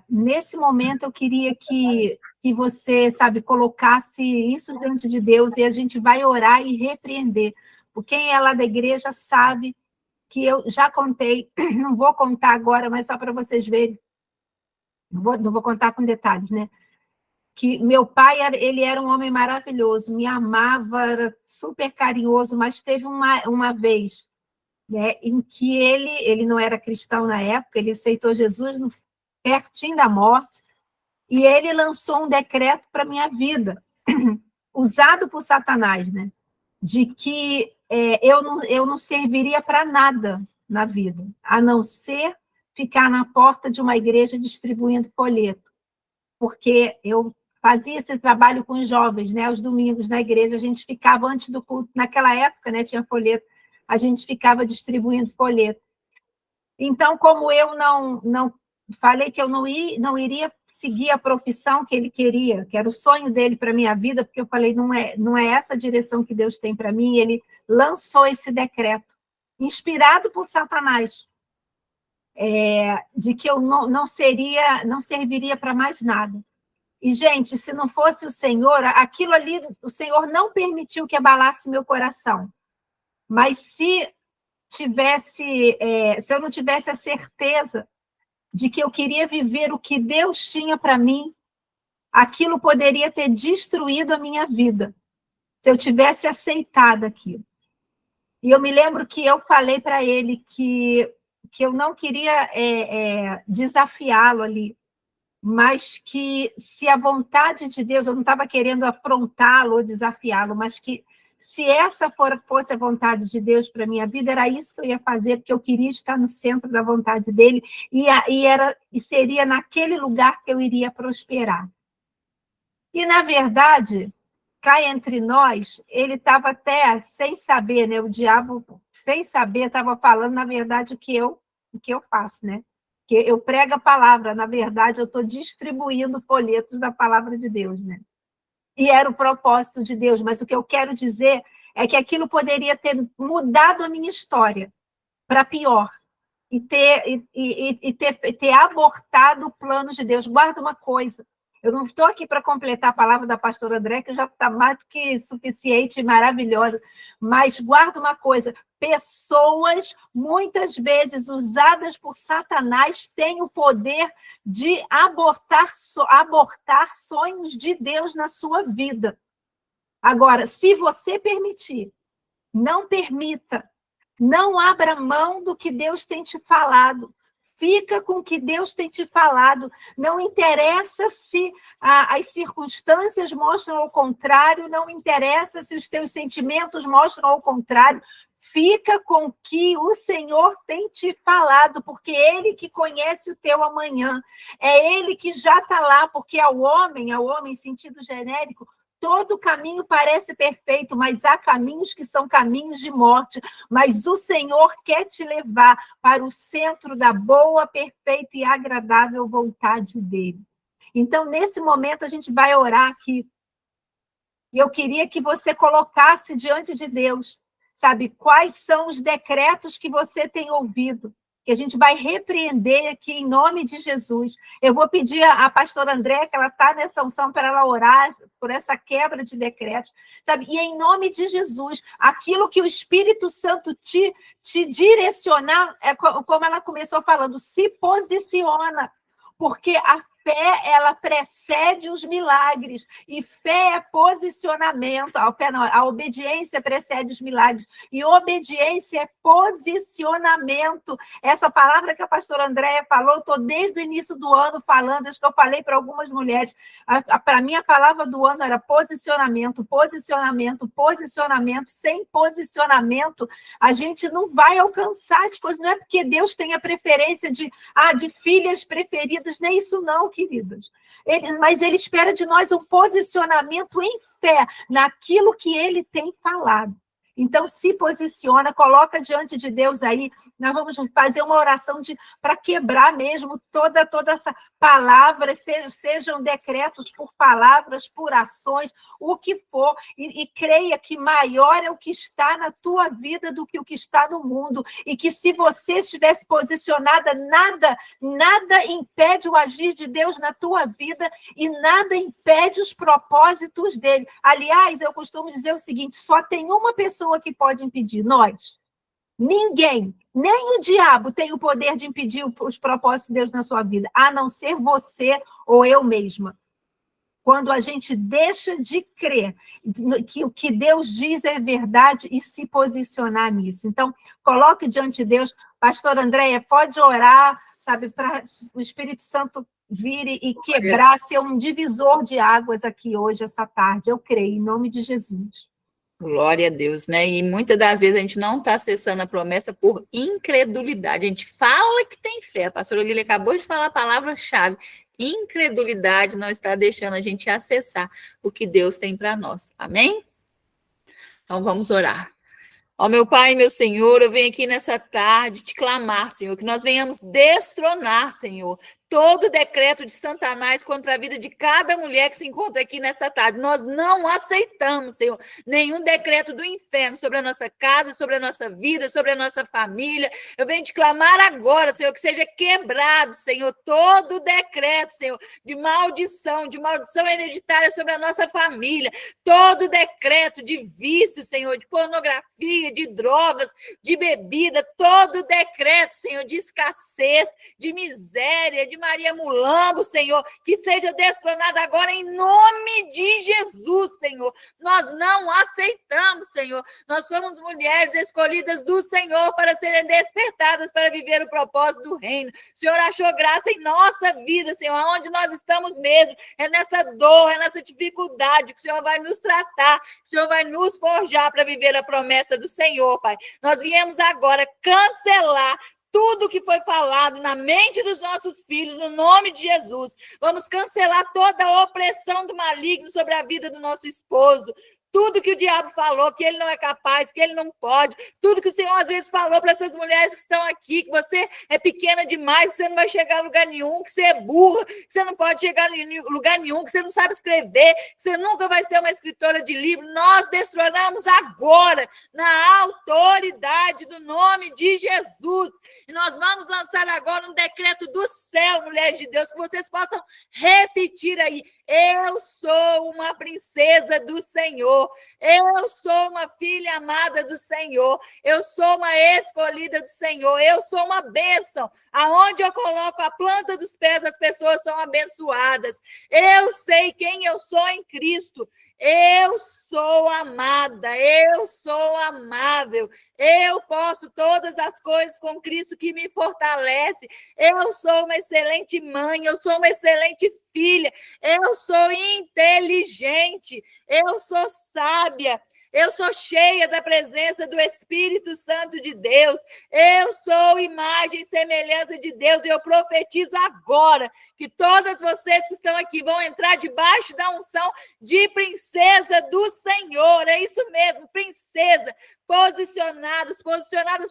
nesse momento eu queria que você, sabe, colocasse isso diante de Deus e a gente vai orar e repreender. Quem é lá da igreja sabe que eu já contei, não vou contar agora, mas só para vocês verem, não vou contar com detalhes, né? Que meu pai, ele era um homem maravilhoso, me amava, era super carinhoso, mas teve uma vez, né, em que ele não era cristão na época, ele aceitou Jesus pertinho da morte, e ele lançou um decreto para a minha vida, usado por Satanás, né, de que eu não serviria para nada na vida, a não ser ficar na porta de uma igreja distribuindo folheto, porque eu fazia esse trabalho com os jovens, né, aos domingos na igreja, a gente ficava antes do culto, naquela época, né, tinha folheto, a gente ficava distribuindo folheto. Então, como eu não falei que eu não iria seguir a profissão que ele queria, que era o sonho dele para a minha vida, porque eu falei, não é essa a direção que Deus tem para mim, e ele lançou esse decreto, inspirado por Satanás, de que eu não serviria para mais nada. E, gente, se não fosse o Senhor, aquilo ali, o Senhor não permitiu que abalasse meu coração. Mas se eu não tivesse a certeza de que eu queria viver o que Deus tinha para mim, aquilo poderia ter destruído a minha vida, se eu tivesse aceitado aquilo. E eu me lembro que eu falei para ele que eu não queria desafiá-lo ali, mas que se a vontade de Deus, eu não estava querendo afrontá-lo ou desafiá-lo, mas que se essa fosse a vontade de Deus para a minha vida, era isso que eu ia fazer, porque eu queria estar no centro da vontade dele, e seria naquele lugar que eu iria prosperar. E, na verdade, cá entre nós, ele estava até sem saber, né? O diabo, sem saber, estava falando, na verdade, o que eu faço, né? Que eu prego a palavra, na verdade, eu estou distribuindo folhetos da palavra de Deus, né? E era o propósito de Deus, mas o que eu quero dizer é que aquilo poderia ter mudado a minha história para pior e ter abortado o plano de Deus. Guarda uma coisa, eu não estou aqui para completar a palavra da pastora André, que já está mais do que suficiente e maravilhosa, mas guarda uma coisa, pessoas, muitas vezes usadas por Satanás, têm o poder de abortar sonhos de Deus na sua vida. Agora, se você permitir, não permita, não abra mão do que Deus tem te falado. Fica com o que Deus tem te falado. Não interessa se as circunstâncias mostram ao contrário, não interessa se os teus sentimentos mostram ao contrário. Fica com o que o Senhor tem te falado, porque é Ele que conhece o teu amanhã. É Ele que já está lá, porque ao homem em sentido genérico, todo caminho parece perfeito, mas há caminhos que são caminhos de morte. Mas o Senhor quer te levar para o centro da boa, perfeita e agradável vontade dEle. Então, nesse momento, a gente vai orar aqui. E eu queria que você colocasse diante de Deus, sabe, quais são os decretos que você tem ouvido, que a gente vai repreender aqui em nome de Jesus. Eu vou pedir à pastora André, que ela está nessa unção, para ela orar por essa quebra de decretos, sabe? E em nome de Jesus, aquilo que o Espírito Santo te direcionar, é como ela começou falando, se posiciona, porque a fé, ela precede os milagres, e fé é posicionamento, a obediência precede os milagres, e obediência é posicionamento. Essa palavra que a pastora Andréia falou, eu estou desde o início do ano falando, acho que eu falei para algumas mulheres, para mim a palavra do ano era posicionamento, posicionamento, posicionamento. Sem posicionamento, a gente não vai alcançar as coisas, não é porque Deus tem a preferência de filhas preferidas, nem isso não, queridas. Mas Ele espera de nós um posicionamento em fé naquilo que Ele tem falado. Então, se posiciona, coloca diante de Deus aí. Nós vamos fazer uma oração para quebrar mesmo toda essa palavra, sejam decretos por palavras, por ações, o que for, e creia que maior é o que está na tua vida do que o que está no mundo, e que se você estivesse posicionada, nada impede o agir de Deus na tua vida, e nada impede os propósitos dele. Aliás, eu costumo dizer o seguinte, só tem uma pessoa que pode impedir, nós. Ninguém, nem o diabo tem o poder de impedir os propósitos de Deus na sua vida, a não ser você ou eu mesma. Quando a gente deixa de crer que o que Deus diz é verdade e se posicionar nisso. Então, coloque diante de Deus. Pastora Andréia, pode orar, sabe, para o Espírito Santo vir e quebrar, ser um divisor de águas aqui hoje, essa tarde. Eu creio, em nome de Jesus. Glória a Deus, né? E muitas das vezes a gente não está acessando a promessa por incredulidade. A gente fala que tem fé. A pastora Lília acabou de falar a palavra-chave. Incredulidade não está deixando a gente acessar o que Deus tem para nós. Amém? Então vamos orar. Ó meu Pai, meu Senhor, eu venho aqui nessa tarde te clamar, Senhor, que nós venhamos destronar, Senhor, todo decreto de Satanás contra a vida de cada mulher que se encontra aqui nessa tarde. Nós não aceitamos, Senhor, nenhum decreto do inferno sobre a nossa casa, sobre a nossa vida, sobre a nossa família. Eu venho te clamar agora, Senhor, que seja quebrado, Senhor, todo decreto, Senhor, de maldição hereditária sobre a nossa família, todo decreto de vício, Senhor, de pornografia, de drogas, de bebida, todo decreto, Senhor, de escassez, de miséria, de Maria Mulambo, Senhor, que seja destronado agora em nome de Jesus, Senhor. Nós não aceitamos, Senhor. Nós somos mulheres escolhidas do Senhor para serem despertadas para viver o propósito do reino. O Senhor achou graça em nossa vida, Senhor, onde nós estamos mesmo. É nessa dor, é nessa dificuldade que o Senhor vai nos tratar, que o Senhor vai nos forjar para viver a promessa do Senhor, Pai. Nós viemos agora cancelar tudo que foi falado na mente dos nossos filhos, no nome de Jesus. Vamos cancelar toda a opressão do maligno sobre a vida do nosso esposo. Tudo que o diabo falou, que ele não é capaz, que ele não pode. Tudo que o Senhor às vezes falou para essas mulheres que estão aqui, que você é pequena demais, que você não vai chegar a lugar nenhum, que você é burra, que você não pode chegar a lugar nenhum, que você não sabe escrever, que você nunca vai ser uma escritora de livro. Nós destronamos agora, na autoridade do nome de Jesus. E nós vamos lançar agora um decreto do céu, mulheres de Deus, que vocês possam repetir aí. Eu sou uma princesa do Senhor. Eu sou uma filha amada do Senhor. Eu sou uma escolhida do Senhor. Eu sou uma bênção. Aonde eu coloco a planta dos pés, as pessoas são abençoadas. Eu sei quem eu sou em Cristo. Eu sou amada, eu sou amável, eu posso todas as coisas com Cristo que me fortalece, eu sou uma excelente mãe, eu sou uma excelente filha, eu sou inteligente, eu sou sábia, Eu sou cheia da presença do Espírito Santo de Deus. Eu sou imagem e semelhança de Deus. E eu profetizo agora que todas vocês que estão aqui vão entrar debaixo da unção de princesa do Senhor. É isso mesmo, princesa. Posicionados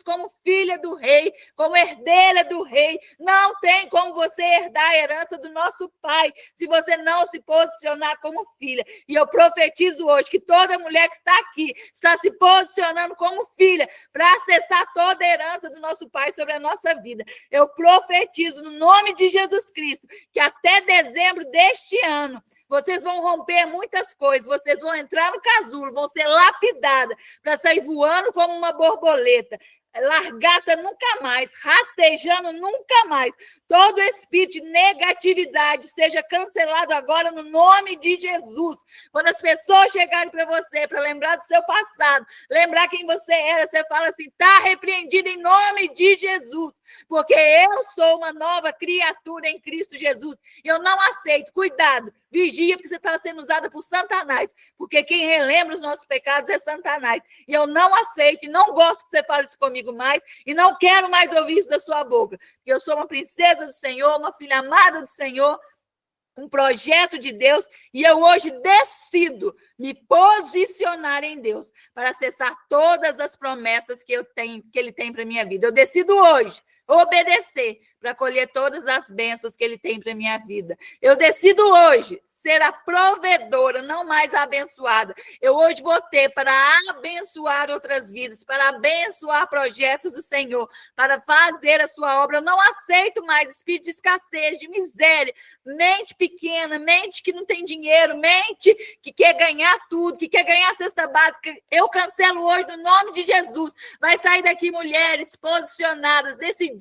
como filha do rei, como herdeira do rei. Não tem como você herdar a herança do nosso pai se você não se posicionar como filha. E eu profetizo hoje que toda mulher que está aqui está se posicionando como filha para acessar toda a herança do nosso pai sobre a nossa vida. Eu profetizo no nome de Jesus Cristo que até dezembro deste ano vocês vão romper muitas coisas, vocês vão entrar no casulo, vão ser lapidadas para sair voando como uma borboleta. Largata nunca mais, rastejando nunca mais. Todo espírito de negatividade seja cancelado agora no nome de Jesus. Quando as pessoas chegarem para você, para lembrar do seu passado, lembrar quem você era, você fala assim, está repreendido em nome de Jesus, porque eu sou uma nova criatura em Cristo Jesus. Eu não aceito, cuidado, vigia, porque você está sendo usada por Satanás, porque quem relembra os nossos pecados é Satanás. E eu não aceito e não gosto que você fale isso comigo mais, e não quero mais ouvir isso da sua boca, porque eu sou uma princesa do Senhor, uma filha amada do Senhor, um projeto de Deus, e eu hoje decido me posicionar em Deus para acessar todas as promessas que Ele tem para a minha vida. Eu decido hoje obedecer para colher todas as bênçãos que Ele tem para a minha vida. Eu decido hoje ser a provedora, não mais a abençoada. Eu hoje vou ter para abençoar outras vidas, para abençoar projetos do Senhor, para fazer a sua obra. Eu não aceito mais espírito de escassez, de miséria, mente pequena, mente que não tem dinheiro, mente que quer ganhar tudo, que quer ganhar a cesta básica. Eu cancelo hoje no nome de Jesus. Vai sair daqui mulheres posicionadas, decididas,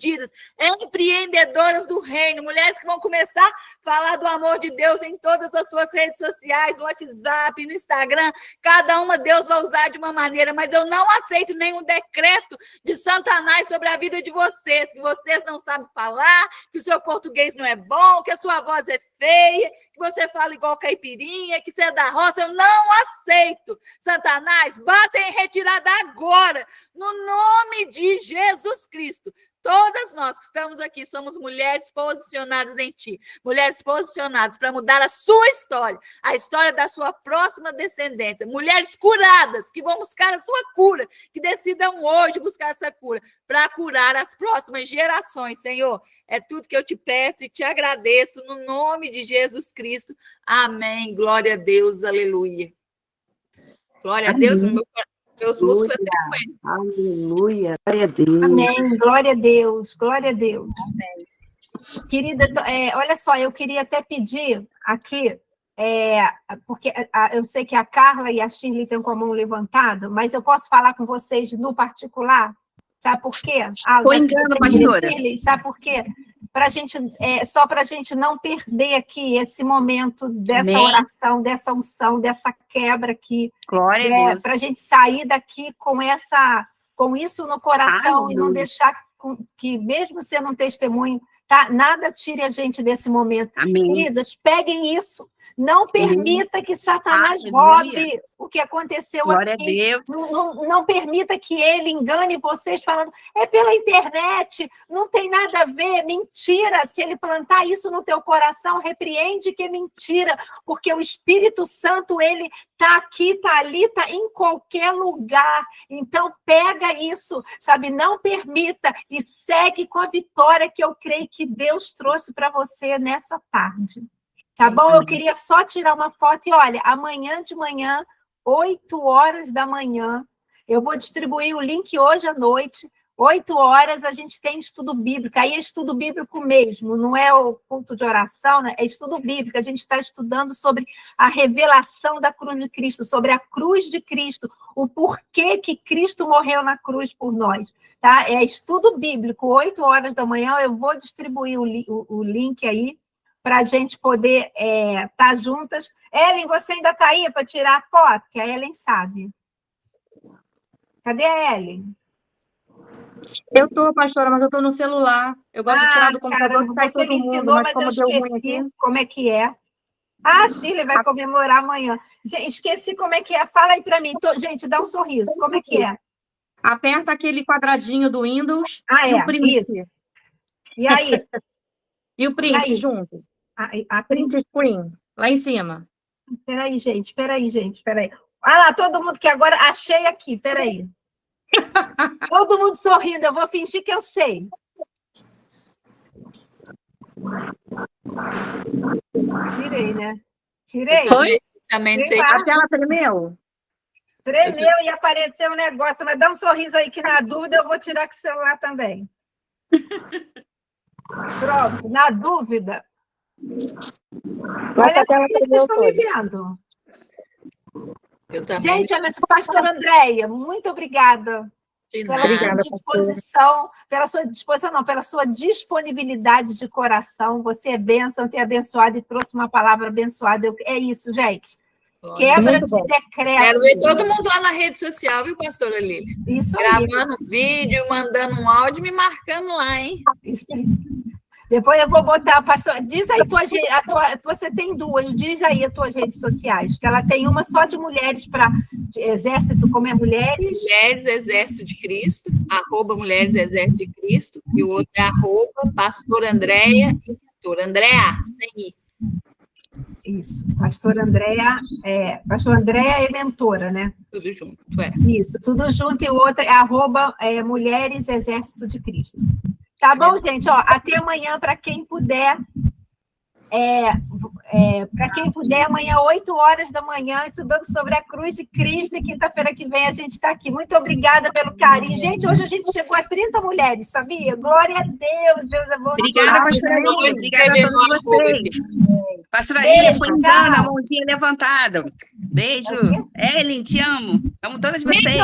empreendedoras do reino, mulheres que vão começar a falar do amor de Deus em todas as suas redes sociais, no WhatsApp, no Instagram. Cada uma Deus vai usar de uma maneira, mas eu não aceito nenhum decreto de Satanás sobre a vida de vocês, que vocês não sabem falar, que o seu português não é bom, que a sua voz é feia, que você fala igual caipirinha, que você é da roça. Eu não aceito. Satanás, bata em retirada agora, no nome de Jesus Cristo. Todas nós que estamos aqui somos mulheres posicionadas em ti, mulheres posicionadas para mudar a sua história, a história da sua próxima descendência, mulheres curadas que vão buscar a sua cura, que decidam hoje buscar essa cura para curar as próximas gerações, Senhor. É tudo que eu te peço e te agradeço no nome de Jesus Cristo. Amém. Glória a Deus. Aleluia. Glória a Deus. Meus músculos frequentes. Aleluia, glória a Deus. Amém, glória a Deus, glória a Deus. Amém. Queridas, olha só, eu queria até pedir aqui, porque eu sei que a Carla e a Shirley estão com a mão levantada, mas eu posso falar com vocês no particular? Sabe por quê? Foi engano, pastora. Shirley, sabe por quê? Só para a gente não perder aqui esse momento dessa Amém. oração, dessa unção, dessa quebra aqui. Glória a Deus. Para a gente sair daqui com isso no coração. Aleluia. E não deixar que, mesmo sendo um testemunho, tá, nada tire a gente desse momento. Amém. Queridas, peguem isso. Não permita que Satanás Aleluia. roube o que aconteceu Glória aqui. a Deus. Não permita que ele engane vocês falando, é pela internet, não tem nada a ver, mentira. Se ele plantar isso no teu coração, repreende que é mentira, porque o Espírito Santo, ele está aqui, está ali, está em qualquer lugar. Então, pega isso, sabe? Não permita e segue com a vitória que eu creio que Deus trouxe para você nessa tarde. Tá bom? Eu queria só tirar uma foto e, olha, amanhã de manhã, 8 horas da manhã, eu vou distribuir o link hoje à noite, 8 horas a gente tem estudo bíblico, aí é estudo bíblico mesmo, não é o culto de oração, né? É estudo bíblico, a gente está estudando sobre a revelação da cruz de Cristo, sobre a cruz de Cristo, o porquê que Cristo morreu na cruz por nós, tá? É estudo bíblico, 8 horas da manhã, eu vou distribuir o link aí, para a gente poder estar juntas. Ellen, você ainda está aí para tirar a foto? Que a Ellen sabe. Cadê a Ellen? Eu estou, pastora, mas eu estou no celular. Eu gosto de tirar do computador, caramba, que sai você todo me mundo, ensinou, mas mas como eu deu ruim esqueci aqui... como é que é. Ah, a Shirley vai comemorar amanhã. Gente, esqueci como é que é. Fala aí para mim. Gente, dá um sorriso. Como é que é? Aperta aquele quadradinho do Windows e o print. Isso. E aí? E o print aí? junto. A Print screen, lá em cima. Peraí, gente. Ah lá, todo mundo que agora... Achei aqui, peraí. Todo mundo sorrindo. Eu vou fingir que eu sei. Tirei, né? Tirei. Foi? Também sei. A tela tremeu? Tremeu e apareceu um negócio, mas dá um sorriso aí que na dúvida eu vou tirar com o celular também. Pronto, na dúvida. Olha só o que vocês estão me vendo. Eu também. Gente, olha só, pastora Andréia, muito obrigada pela sua disposição, pela sua disponibilidade de coração. Você é bênção, tem abençoado e trouxe uma palavra abençoada. É isso, gente. Quebra de decreto. Quero ver todo mundo lá na rede social, viu, pastora Lília? Isso aí. Gravando um vídeo, mandando um áudio, me marcando lá, hein? Isso aí. Depois eu vou botar, pastor. Diz aí você tem duas, diz aí as tuas redes sociais, que ela tem uma só de mulheres para exército, como é mulheres? Mulheres Exército de Cristo, @Mulheres Exército de Cristo, e o outro é @Pastora Andréia, Pastora Andréa, sem ir. Isso, pastora Andréa é mentora, né? Tudo junto, Isso, tudo junto, e o outro é @Mulheres Exército de Cristo. Tá bom, gente? Ó, até amanhã, para quem puder. Para quem puder, amanhã, 8 horas da manhã, estudando sobre a cruz de Cristo, e quinta-feira que vem a gente está aqui. Muito obrigada pelo carinho. Gente, hoje a gente chegou a 30 mulheres, sabia? Glória a Deus, Deus é bom. Obrigada, pastora Lília. Obrigada a todos vocês. Pastora Lília, foi a mãozinha levantada. Beijo. Ellen, te amo. Amo todas vocês.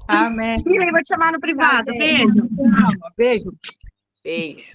Amém. Sim, eu vou te chamar no privado. Beijo. Beijo. Beijo.